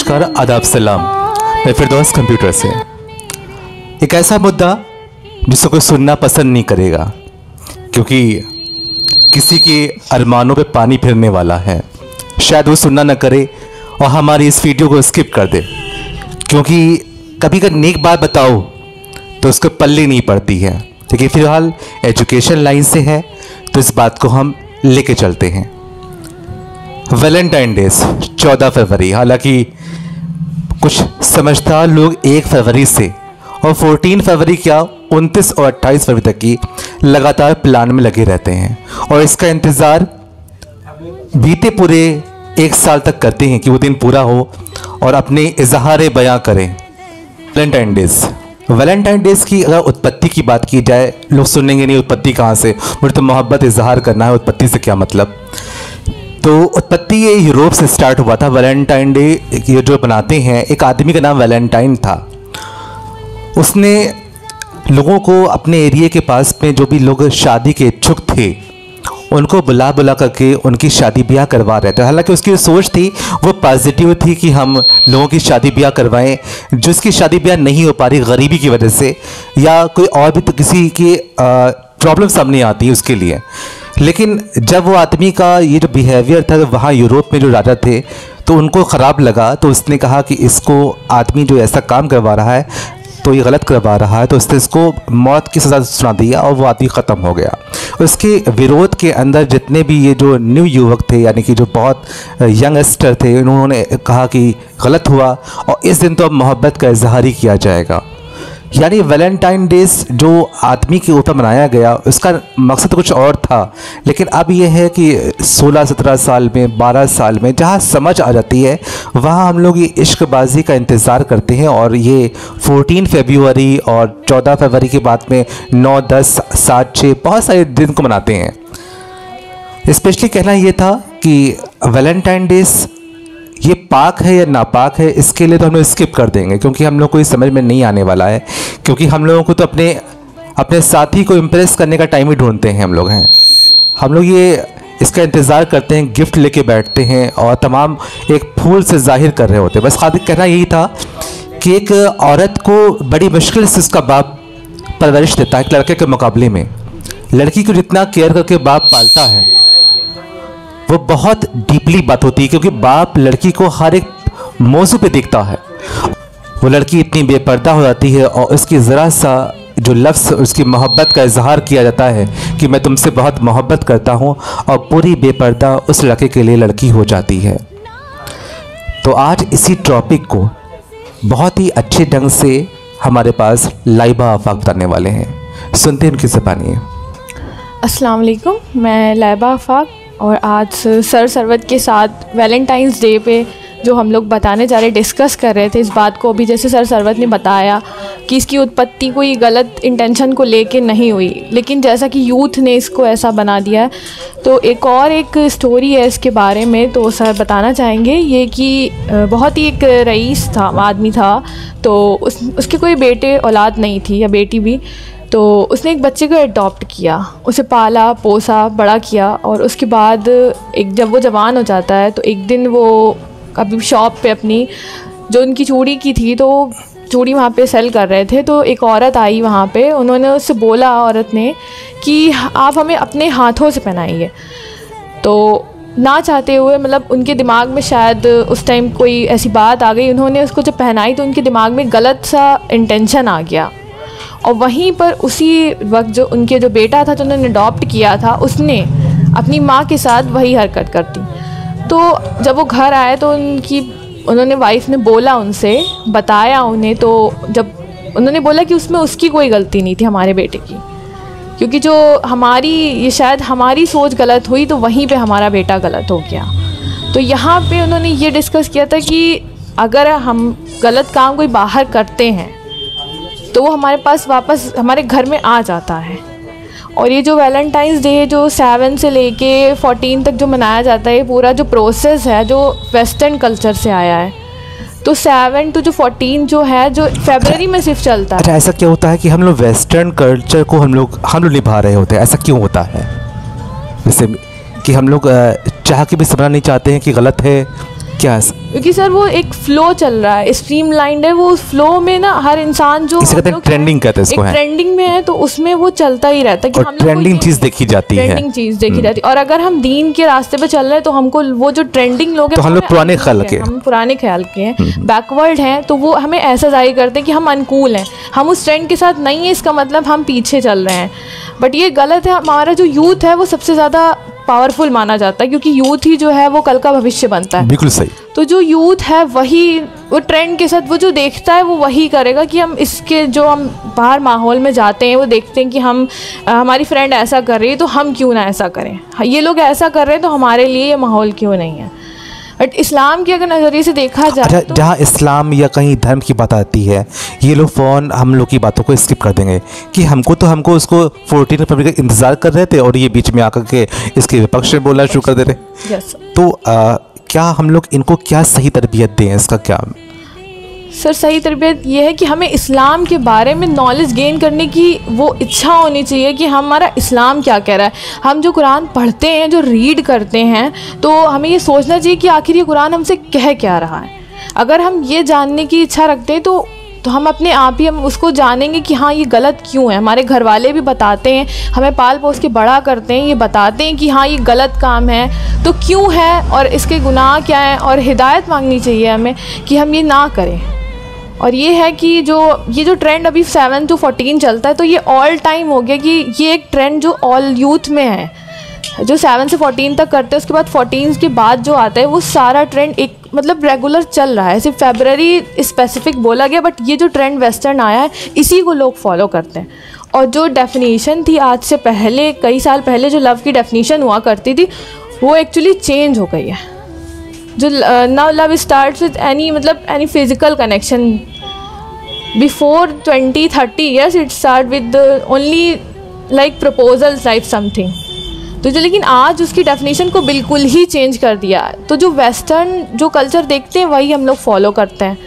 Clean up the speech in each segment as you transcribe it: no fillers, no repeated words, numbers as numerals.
नमस्कार, आदाब, सलाम। मैं फिरदौस कंप्यूटर से। एक ऐसा मुद्दा जिसको कोई सुनना पसंद नहीं करेगा, क्योंकि किसी के अरमानों पे पानी फिरने वाला है। शायद वो सुनना न करे और हमारी इस वीडियो को स्किप कर दे, क्योंकि कभी अगर नेक बात बताओ तो उसको पल्ले नहीं पड़ती है। लेकिन फिलहाल एजुकेशन लाइन से है तो इस बात को हम लेके चलते हैं। वैलेंटाइन डेज 14 फरवरी। हालांकि कुछ समझदार लोग 1 फरवरी से और 14 फरवरी क्या 29 और 28 फरवरी तक की लगातार प्लान में लगे रहते हैं और इसका इंतज़ार बीते पूरे 1 साल तक करते हैं कि वो दिन पूरा हो और अपने इजहार बयां करें। वैलेंटाइन डेज की अगर उत्पत्ति की बात की जाए, लोग सुनेंगे नहीं उत्पत्ति कहाँ से, मुझे तो मोहब्बत इजहार करना है, उत्पत्ति से क्या मतलब। तो उत्पत्ति ये यूरोप से स्टार्ट हुआ था। वैलेंटाइन डे ये जो बनाते हैं, एक आदमी का नाम वैलेंटाइन था। उसने लोगों को अपने एरिया के पास में जो भी लोग शादी के इच्छुक थे उनको बुला बुला करके उनकी शादी ब्याह करवा रहे थे। हालांकि उसकी सोच थी वो पॉजिटिव थी कि हम लोगों की शादी ब्याह करवाएं, जिसकी शादी ब्याह नहीं हो पा रही गरीबी की वजह से या कोई और भी तो किसी की प्रॉब्लम सामने आती है उसके लिए। लेकिन जब वो आदमी का ये जो बिहेवियर था वहाँ यूरोप में जो राजा थे तो उनको ख़राब लगा, तो उसने कहा कि इसको आदमी जो ऐसा काम करवा रहा है तो ये गलत करवा रहा है, तो उसने इसको मौत की सज़ा सुना दिया और वो आदमी ख़त्म हो गया। उसके विरोध के अंदर जितने भी ये जो न्यू युवक थे, यानी कि जो बहुत यंगस्टर थे, उन्होंने कहा कि गलत हुआ और इस दिन तो अब मोहब्बत का इजहार ही किया जाएगा। यानी वैलेंटाइन डेज जो आदमी के ऊपर मनाया गया उसका मकसद कुछ और था, लेकिन अब ये है कि 16-17 साल में, 12 साल में जहाँ समझ आ जाती है वहाँ हम लोग ये इश्कबाजी का इंतज़ार करते हैं और ये 14 फरवरी और 14 फरवरी के बाद में 9, 10, 7, 6 बहुत सारे दिन को मनाते हैं। स्पेशली कहना ये था कि वैलेंटाइन डेज ये पाक है या नापाक है, इसके लिए तो हम लोग स्किप कर देंगे, क्योंकि हम लोग को ये समझ में नहीं आने वाला है। क्योंकि हम लोगों को तो अपने साथी को इम्प्रेस करने का टाइम ही ढूंढते हैं। हम लोग ये इसका इंतज़ार करते हैं, गिफ्ट लेके बैठते हैं और तमाम एक फूल से जाहिर कर रहे होते हैं। बस खातिर कहना यही था कि एक औरत को बड़ी मुश्किल से उसका बाप परवरिश देता है एक लड़के के मुकाबले में। लड़की को जितना केयर करके बाप पालता है वो बहुत डीपली बात होती है, क्योंकि बाप लड़की को हर एक मौजू पे देखता है। वो लड़की इतनी बेपर्दा हो जाती है और उसकी ज़रा सा जो लफ्ज़ उसकी मोहब्बत का इजहार किया जाता है कि मैं तुमसे बहुत मोहब्बत करता हूँ, और पूरी बेपर्दा उस लड़के के लिए लड़की हो जाती है। तो आज इसी टॉपिक को बहुत ही अच्छे ढंग से हमारे पास लाइबा आफाक बताने वाले हैं। सुनते हैं उनकी ज़बानी। अस्सलाम वालेकुम, मैं लाइबा आफाक और आज सर सरवत के साथ वैलेंटाइंस डे पे जो हम लोग बताने जा रहे, डिस्कस कर रहे थे इस बात को। अभी जैसे सर सरवत ने बताया कि इसकी उत्पत्ति कोई गलत इंटेंशन को लेके नहीं हुई, लेकिन जैसा कि यूथ ने इसको ऐसा बना दिया है, तो एक स्टोरी है इसके बारे में। तो सर बताना चाहेंगे ये कि बहुत ही एक रईस था, आदमी था, तो उसके कोई बेटे औलाद नहीं थी या बेटी भी। तो उसने एक बच्चे को अडॉप्ट किया, उसे पाला पोसा बड़ा किया, और उसके बाद जब वो जवान हो जाता है तो एक दिन वो अभी शॉप पे अपनी जो उनकी चूड़ी की थी तो चूड़ी वहाँ पे सेल कर रहे थे। तो एक औरत आई वहाँ पे, उन्होंने उससे बोला, औरत ने, कि आप हमें अपने हाथों से पहनाइए। तो ना चाहते हुए, मतलब उनके दिमाग में शायद उस टाइम कोई ऐसी बात आ गई, उन्होंने उसको जब पहनाई तो उनके दिमाग में गलत सा इंटेंशन आ गया। और वहीं पर उसी वक्त जो उनके जो बेटा था जो उन्होंने अडॉप्ट किया था, उसने अपनी माँ के साथ वही हरकत कर दी। तो जब वो घर आए तो उन्होंने वाइफ ने बोला, उनसे बताया उन्हें, तो जब उन्होंने बोला कि उसमें उसकी कोई गलती नहीं थी हमारे बेटे की, क्योंकि जो ये शायद हमारी सोच गलत हुई तो वहीं पे हमारा बेटा गलत हो गया। तो यहाँ पे उन्होंने ये डिस्कस किया था कि अगर हम गलत काम कोई बाहर करते हैं तो वो हमारे पास वापस हमारे घर में आ जाता है। और ये जो वैलेंटाइंस डे जो 7 से लेके 14 तक जो मनाया जाता है, ये पूरा जो प्रोसेस है जो वेस्टर्न कल्चर से आया है। तो 7 to 14 जो है जो फरवरी में सिर्फ चलता है। अच्छा, ऐसा क्या होता है कि हम लोग वेस्टर्न कल्चर को हम लोग निभा रहे होते हैं? ऐसा क्यों होता है? जैसे कि हम लोग चाह के भी समझना नहीं चाहते हैं कि गलत है, क्या? क्योंकि सर वो एक फ्लो चल रहा है, स्ट्रीमलाइंड है, वो फ्लो में ना हर इंसान जो इसे कहते हैं ट्रेंडिंग कहते हैं इसको, है ट्रेंडिंग में है, तो उसमें वो चलता ही रहता है कि हम ट्रेंडिंग चीज़ देखी जाती है, ट्रेंडिंग चीज़ देखी जाती है। और अगर हम दीन के रास्ते पे चल रहे हैं तो हमको वो जो ट्रेंडिंग लोग हैं, तो हम लोग पुराने ख्याल के, हम पुराने ख्याल के हैं, बैकवर्ड हैं, तो वो हमें ऐसा जाहिर करते हैं कि हम अनुकूल हैं, हम उस ट्रेंड के साथ नहीं है, इसका मतलब हम पीछे चल रहे हैं। बट ये गलत है। हमारा जो यूथ है वो सबसे ज़्यादा पावरफुल माना जाता है, क्योंकि यूथ ही जो है वो कल का भविष्य बनता है। बिल्कुल सही। तो जो यूथ है वही वो ट्रेंड के साथ वो जो देखता है वो वही करेगा कि हम इसके जो हम बाहर माहौल में जाते हैं वो देखते हैं कि हम हमारी फ्रेंड ऐसा कर रही है तो हम क्यों ना ऐसा करें, ये लोग ऐसा कर रहे हैं तो हमारे लिए ये माहौल क्यों नहीं है। बट इस्लाम के अगर नज़रिए से देखा जाए, अच्छा, तो जहाँ इस्लाम या कहीं धर्म की बात आती है, ये लोग फ़ौरन हम लोग की बातों को स्किप कर देंगे कि हमको उसको 14 फरवरी का इंतज़ार कर रहे थे और ये बीच में आकर के इसके विपक्ष में बोलना शुरू कर दे रहे। यस। तो क्या हम लोग इनको क्या सही तरबियत दें, इसका क्या? सर सही तरबियत ये है कि हमें इस्लाम के बारे में नॉलेज गेन करने की वो इच्छा होनी चाहिए कि हमारा इस्लाम क्या कह रहा है। हम जो कुरान पढ़ते हैं, जो रीड करते हैं, तो हमें ये सोचना चाहिए कि आखिर ये कुरान हमसे कह क्या रहा है। अगर हम ये जानने की इच्छा रखते हैं तो हम अपने आप ही हम उसको जानेंगे कि हाँ ये गलत क्यों है। हमारे घर वाले भी बताते हैं, हमें पाल पोस के बड़ा करते हैं, ये बताते हैं कि हाँ ये गलत काम है तो क्यों है और इसके गुनाह क्या हैं, और हिदायत मांगनी चाहिए हमें कि हम ये ना करें। और ये है कि ये जो ट्रेंड अभी 7 to 14 चलता है, तो ये ऑल टाइम हो गया कि ये एक ट्रेंड जो ऑल यूथ में है, जो 7 से 14 तक करते हैं, उसके बाद 14 के बाद जो आता है वो सारा ट्रेंड एक मतलब रेगुलर चल रहा है। सिर्फ फरवरी स्पेसिफिक बोला गया, बट ये जो ट्रेंड वेस्टर्न आया है इसी को लोग फॉलो करते हैं। और जो डेफिनेशन थी आज से पहले, कई साल पहले जो लव की डेफिनेशन हुआ करती थी, वो एक्चुअली चेंज हो गई है। जो now love starts with any physical connection. Before 20-30 years it start with only like proposals type something. तो जो लेकिन आज उसकी डेफिनेशन को बिल्कुल ही चेंज कर दिया है। तो जो वेस्टर्न जो कल्चर देखते हैं वही हम लोग फॉलो करते हैं।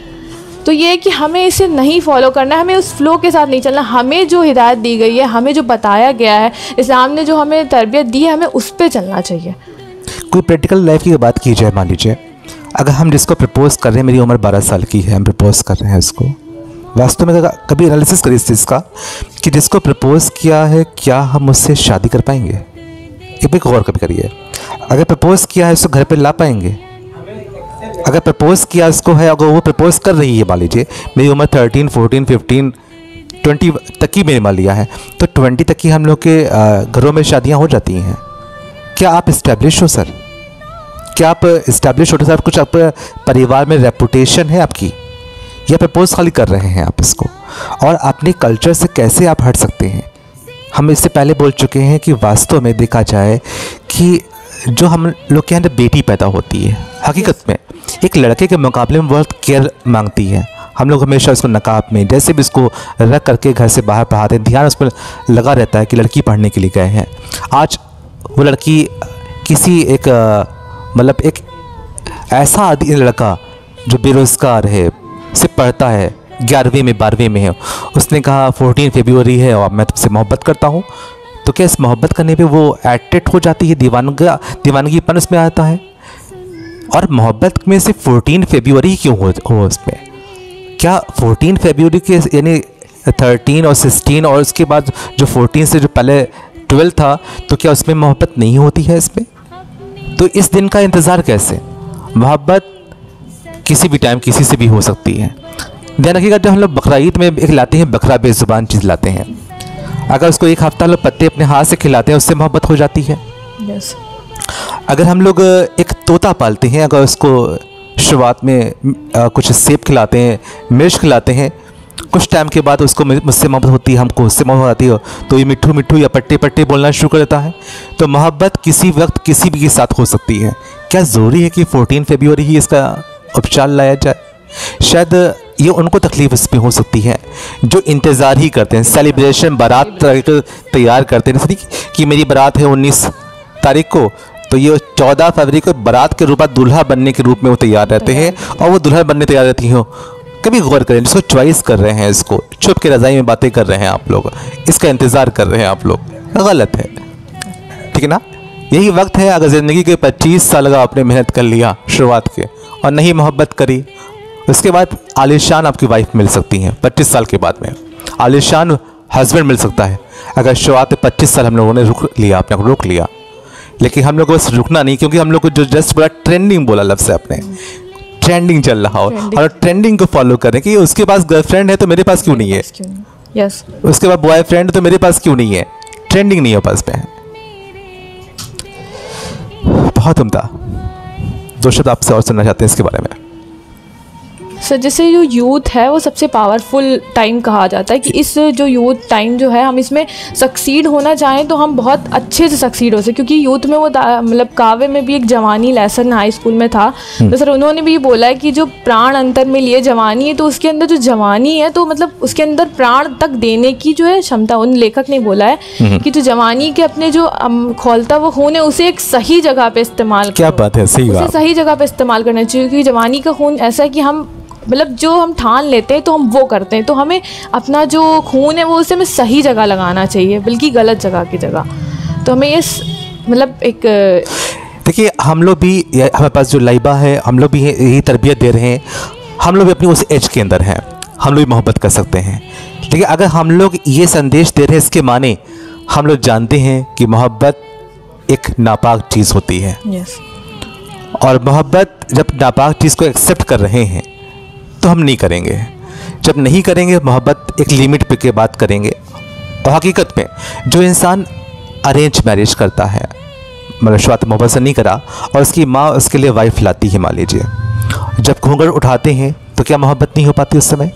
तो ये है कि हमें इसे नहीं फॉलो करना है, हमें उस फ्लो के साथ नहीं चलना। हमें जो हिदायत दी गई है, हमें जो बताया गया है, इस्लाम ने जो हमें तरबियत दी है, हमें उस पर चलना चाहिए। कोई प्रैक्टिकल लाइफ की बात की जाए, मान लीजिए अगर हम जिसको प्रपोज कर रहे हैं, मेरी उम्र 12 साल की है, हम प्रपोज कर रहे हैं उसको, वास्तव में कभी एनालिसिस करिए इस चीज़ का कि जिसको प्रपोज किया है क्या हम उससे शादी कर पाएंगे? एक भी गौर कभी करिए। अगर प्रपोज किया है उसको घर पे ला पाएंगे? अगर प्रपोज किया उसको है, अगर वो प्रपोज कर रही है, मान लीजिए मेरी उम्र 13, 14, 15, 20 तक की मैंने मान लिया है, तो 20 तक की हम लोग के घरों में शादियां हो जाती हैं। क्या आप इस्टेब्लिश हो सर? क्या आप इस्टेब्लिश हो सर? कुछ आप परिवार में रेपुटेशन है आपकी, या प्रपोज खाली कर रहे हैं आप इसको? और अपने कल्चर से कैसे आप हट सकते हैं? हम इससे पहले बोल चुके हैं कि वास्तव में देखा जाए कि जो हम लोग के अंदर बेटी पैदा होती है, हकीकत में एक लड़के के मुकाबले में बहुत केयर मांगती है। हम लोग हमेशा उसको नकाब में जैसे भी उसको रख करके घर से बाहर पढ़ाते हैं, ध्यान उस पर लगा रहता है कि लड़की पढ़ने के लिए गए हैं। आज वो लड़की किसी एक एक ऐसा लड़का जो बेरोज़गार है, सिर्फ पढ़ता है, 11वीं में 12वीं में है, उसने कहा 14 फरवरी है और मैं तुमसे मोहब्बत करता हूँ, तो क्या इस मोहब्बत करने पे वो एट्रैक्ट हो जाती है, दीवानगीपन उसमें आता है? और मोहब्बत में सिर्फ 14 फरवरी क्यों हो उसमें? क्या 14 फरवरी के यानी 13 और 16 और उसके बाद जो 14 से जो पहले 12 था, तो क्या उसमें मोहब्बत नहीं होती है इसमें? तो इस दिन का इंतज़ार कैसे? मोहब्बत किसी भी टाइम किसी से भी हो सकती है। ध्यान रखिएगा, जब हम लोग बकरा ईद में एक लाते हैं, बकरा बेज़ुबान चीज़ लाते हैं, अगर उसको एक हफ्ता लोग पत्ते अपने हाथ से खिलाते हैं, उससे मोहब्बत हो जाती है। yes. अगर हम लोग एक तोता पालते हैं, अगर उसको शुरुआत में कुछ सेब खिलाते हैं, मिर्च खिलाते हैं, कुछ टाइम के बाद उसको मुझसे मोहब्बत होती है, हमको उससे मोहब्बत आती है, तो ये मिट्ठू मिट्ठू या पट्टे पट्टे बोलना शुरू कर देता है। तो मोहब्बत किसी वक्त किसी भी के साथ हो सकती है। क्या ज़रूरी है कि 14 फरवरी ही इसका उपचार लाया जाए? शायद ये उनको तकलीफ इसमें हो सकती है जो इंतज़ार ही करते हैं, सेलिब्रेशन बारात तैयार करते हैं। जैसे कि मेरी बारात है 19 तारीख को, तो ये 14 फरवरी को बारात के रूप में दूल्हा बनने के रूप में वो तैयार रहते हैं, और वो दूल्हा बनने तैयार रहती हो। कभी गौर करें, जिसको चॉइस कर रहे हैं, इसको छुप के रज़ाई में बातें कर रहे हैं आप लोग, इसका इंतज़ार कर रहे हैं आप लोग, गलत है। ठीक है ना? यही वक्त है, अगर ज़िंदगी के 25 साल का आपने मेहनत कर लिया शुरुआत के, और नहीं मोहब्बत करी, उसके बाद आलिशान आपकी वाइफ मिल सकती हैं 25 साल के बाद में, आलिशान हस्बैंड मिल सकता है अगर शुरुआत 25 साल हम लोगों ने रुक लिया, अपने को रोक लिया। लेकिन हम लोग को बस रुकना नहीं, क्योंकि हम लोग को जो जस्ट बोला ट्रेंडिंग बोला लफ्ज़ है अपने, ट्रेंडिंग चल रहा हो और ट्रेंडिंग को फॉलो करें कि उसके पास गर्लफ्रेंड है तो मेरे पास क्यों नहीं है, यस उसके बाद बॉयफ्रेंड तो मेरे पास क्यों नहीं है, ट्रेंडिंग नहीं है पास पे। बहुत उम्दा। 2 शब्द आपसे और सुनना चाहते हैं इसके बारे में। सर जैसे जो यूथ है वो सबसे पावरफुल टाइम कहा जाता है कि इस जो यूथ टाइम जो है हम इसमें सक्सीड होना चाहें तो हम बहुत अच्छे से सक्सीड हो सके, क्योंकि यूथ में वो मतलब काव्य में भी एक जवानी लेसन हाई स्कूल में था, तो सर उन्होंने भी बोला है कि जो प्राण अंतर में लिए जवानी है, तो उसके अंदर जो जवानी है तो मतलब उसके अंदर प्राण तक देने की जो है क्षमता, उन लेखक ने बोला है कि जो जवानी के अपने जो खोलता वो खून है उसे एक सही जगह पे इस्तेमाल, क्या बात है, सही बात, सही जगह पे इस्तेमाल करना चाहिए, क्योंकि जवानी का खून ऐसा है कि हम मतलब जो हम ठान लेते हैं तो हम वो करते हैं, तो हमें अपना जो खून है वो उसे हमें सही जगह लगाना चाहिए, बल्कि गलत जगह की जगह। तो हमें इस मतलब एक देखिए हम लोग भी, हमारे पास जो लाइबा है, हम लोग भी यही तरबियत दे रहे हैं, हम लोग भी अपनी उस एज के अंदर हैं, हम लोग भी मोहब्बत कर सकते हैं। लेकिन अगर हम लोग ये संदेश दे रहे हैं, इसके माने हम लोग जानते हैं कि मोहब्बत एक नापाक चीज़ होती है, और मोहब्बत जब नापाक चीज़ को एक्सेप्ट कर रहे हैं तो हम नहीं करेंगे। जब नहीं करेंगे मोहब्बत एक लिमिट पे के बात करेंगे। और हकीकत में जो इंसान अरेंज मैरिज करता है, मतलब शुरुआत मोहब्बत से नहीं करा, और उसकी माँ उसके लिए वाइफ लाती है, मान लीजिए, जब घूंघट उठाते हैं तो क्या मोहब्बत नहीं हो पाती उस समय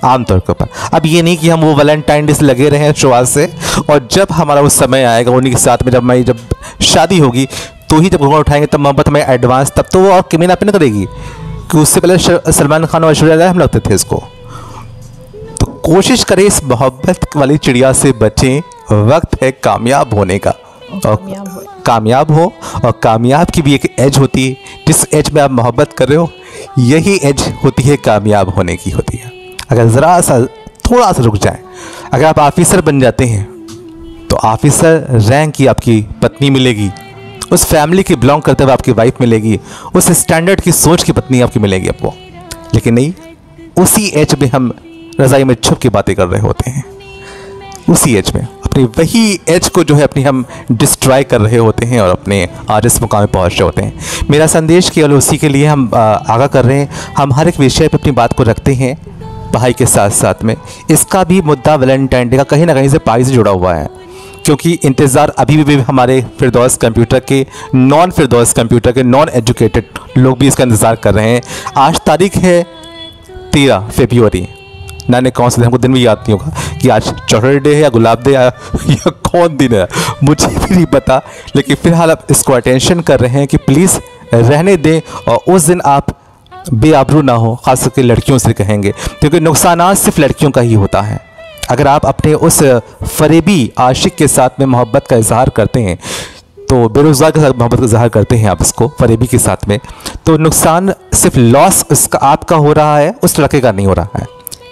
आमतौर के ऊपर। अब ये नहीं कि हम वो वैलेंटाइन डे से लगे रहे हैं शुरुआत से, और जब हमारा वो समय आएगा उन्हीं के साथ में जब शादी होगी तो ही जब घूंघट उठाएंगे तब मोहब्बत में एडवांस, तब तो वो और कमी ना करेगी कि उससे पहले सलमान खान और ऐश्वर्या राय हम लगते थे इसको। तो कोशिश करें इस मोहब्बत वाली चिड़िया से बचें, वक्त है कामयाब होने का, और कामयाब हो, और कामयाब की भी एक एज होती है, जिस एज में आप मोहब्बत कर रहे हो यही एज होती है कामयाब होने की होती है। अगर ज़रा सा थोड़ा सा रुक जाए, अगर आप ऑफिसर बन जाते हैं तो ऑफिसर रैंक की आपकी पत्नी मिलेगी, उस फैमिली की बिलोंग करते हुए आपकी वाइफ मिलेगी, उस स्टैंडर्ड की सोच की पत्नी आपकी मिलेगी आपको। लेकिन नहीं, उसी एज में हम रज़ाई में छुप के बातें कर रहे होते हैं, उसी एज में अपनी वही एज को जो है अपनी हम डिस्ट्रॉय कर रहे होते हैं और अपने आज इस मुकाम में पहुँच रहे होते हैं। मेरा संदेश केवल उसी के लिए हम आगाह कर रहे हैं। हम हर एक विषय पर अपनी बात को रखते हैं पढ़ाई के साथ साथ में। इसका भी मुद्दा वैलेंटाइन डे का कहीं ना कहीं से पढ़ाई से जुड़ा हुआ है, क्योंकि इंतज़ार अभी भी हमारे फिरदौस कंप्यूटर के, नॉन फिरदौस कंप्यूटर के, नॉन एजुकेटेड लोग भी इसका इंतज़ार कर रहे हैं। आज तारीख है 13 फरवरी, ना कौन सा दिन, हमको दिन भी याद नहीं होगा कि आज चॉकलेट डे है या गुलाब डे या कौन दिन है, मुझे भी नहीं पता। लेकिन फ़िलहाल आप इसको अटेंशन कर रहे हैं कि प्लीज़ रहने दें, और उस दिन आप बेआबरू ना हो, ख़ास करके लड़कियों से कहेंगे, क्योंकि नुकसान सिर्फ लड़कियों का ही होता है। अगर आप अपने उस फरेबी आशिक के साथ में मोहब्बत का इजहार करते हैं, तो बेरोज़गार के साथ मोहब्बत का इजहार करते हैं आप इसको फरेबी के साथ में, तो नुकसान सिर्फ लॉस उसका आपका हो रहा है, उस लड़के का नहीं हो रहा है।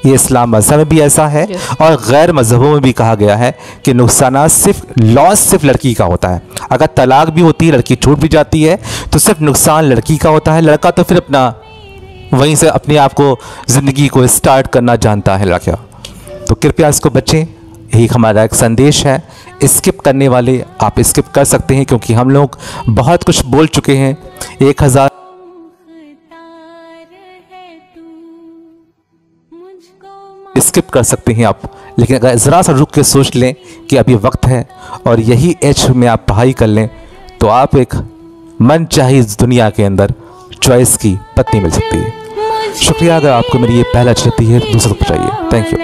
ये इस्लाम मज़हब में भी ऐसा है, और गैर मज़हबों में भी कहा गया है कि नुकसान सिर्फ लॉस सिर्फ लड़की का होता है। अगर तलाक भी होती है, लड़की छूट भी जाती है, तो सिर्फ नुकसान लड़की का होता है। लड़का तो फिर अपना वहीं से अपने आप को ज़िंदगी को स्टार्ट करना जानता है लड़का। तो कृपया इसको बचें, यही हमारा एक संदेश है। स्किप करने वाले आप स्किप कर सकते हैं, क्योंकि हम लोग बहुत कुछ बोल चुके हैं। 1000 स्किप कर सकते हैं आप, लेकिन अगर ज़रा सा रुक के सोच लें कि अभी वक्त है और यही एज में आप पढ़ाई कर लें, तो आप एक मन चाही दुनिया के अंदर चॉइस की पत्नी मिल सकती है। शुक्रिया। अगर आपको मेरी ये पहला अच्छी लगती है तो दूसरा को चाहिए। Thank you.